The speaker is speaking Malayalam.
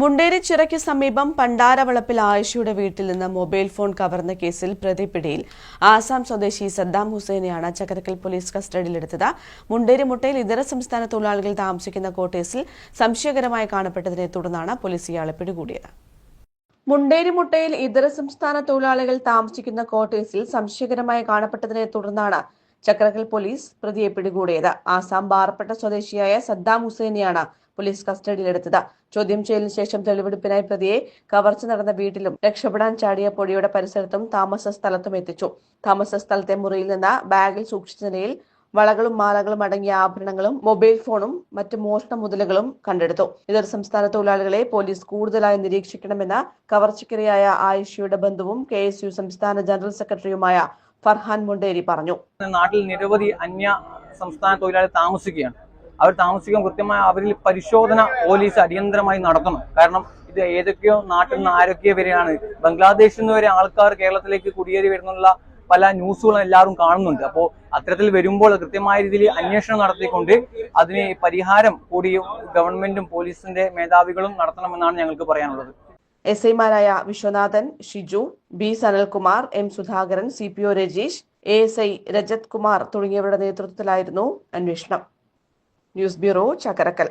മുണ്ടേരി ചിറയ്ക്ക് സമീപം പണ്ടാരവളപ്പിൽ ആയിഷയുടെ വീട്ടിൽ നിന്ന് മൊബൈൽ ഫോൺ കവർന്ന കേസിൽ പ്രതി പിടിയിൽ. ആസാം സ്വദേശി സദ്ദാം ഹുസൈനെയാണ് ചക്കരക്കൽ പോലീസ് കസ്റ്റഡിയിലെടുത്തത്. മുണ്ടേരി മുട്ടയിൽ ഇതര സംസ്ഥാന തൊഴിലാളികൾ താമസിക്കുന്ന ക്വാർട്ടേഴ്സിൽ സംശയകരമായി കാണപ്പെട്ടതിനെ തുടർന്നാണ് പോലീസ് ഇയാളെ പിടികൂടിയത്. മുണ്ടേരി മുട്ടയിൽ ഇതര സംസ്ഥാന തൊഴിലാളികൾ താമസിക്കുന്ന ക്വാർട്ടേഴ്സിൽ സംശയകരമായി കാണപ്പെട്ടതിനെ തുടർന്നാണ് ചക്കരക്കൽ പോലീസ് പ്രതിയെ പിടികൂടിയത്. ആസാം ബാർപ്പെട്ട സ്വദേശിയായ സദ്ദാം ഹുസൈനെയാണ് പോലീസ് കസ്റ്റഡിയിലെടുത്തത്. ചോദ്യം ചെയ്യലിന് ശേഷം തെളിവെടുപ്പിനായി പ്രതിയെ കവർച്ച നടന്ന വീട്ടിലും രക്ഷപ്പെടാൻ ചാടിയ പൊടിയുടെ പരിസരത്തും താമസ സ്ഥലത്തും എത്തിച്ചു. താമസ സ്ഥലത്തെ മുറിയിൽ നിന്ന് ബാഗിൽ സൂക്ഷിച്ച നിലയിൽ വളകളും മാലകളും അടങ്ങിയ ആഭരണങ്ങളും മൊബൈൽ ഫോണും മറ്റ് മോഷണ മുതലുകളും കണ്ടെടുത്തു. ഇതര സംസ്ഥാന തൊഴിലാളികളെ പോലീസ് കൂടുതലായി നിരീക്ഷിക്കണമെന്ന് കവർച്ചയ്ക്കിരയായ ആയിഷയുടെ ബന്ധുവും KSU സംസ്ഥാന ജനറൽ സെക്രട്ടറിയുമായ ഫർഹാൻ മുണ്ടേരി പറഞ്ഞു. നാട്ടിൽ നിരവധി അന്യ സംസ്ഥാന തൊഴിലാളികൾ താമസിക്കുകയാണ്. അവർ താമസിക്കാൻ കൃത്യമായ അവരിൽ പരിശോധന പോലീസ് അടിയന്തരമായി നടത്തണം. കാരണം ഇത് ഏതൊക്കെയോ നാട്ടിൽ നിന്ന് ആരൊക്കെയോ വരെയാണ്, ബംഗ്ലാദേശിൽ നിന്ന് വരെ ആൾക്കാർ കേരളത്തിലേക്ക് കുടിയേറി വരുന്നുള്ള പല ന്യൂസുകളും എല്ലാവരും കാണുന്നുണ്ട്. അപ്പോൾ അത്തരത്തിൽ വരുമ്പോൾ കൃത്യമായ രീതിയിൽ അന്വേഷണം നടത്തിക്കൊണ്ട് അതിന് പരിഹാരം കൂടി ഗവൺമെന്റും പോലീസിന്റെ മേധാവികളും നടത്തണമെന്നാണ് ഞങ്ങൾക്ക് പറയാനുള്ളത്. SI-മാരായ Viswanathan, Shiju, B Sanalkumar, M Sudhakaran, CPO Rajeesh, ASI Rajat Kumar തുടങ്ങിയവരുടെ നേതൃത്വത്തിലായിരുന്നു അന്വേഷണം. News bureau, Chakkarakkal.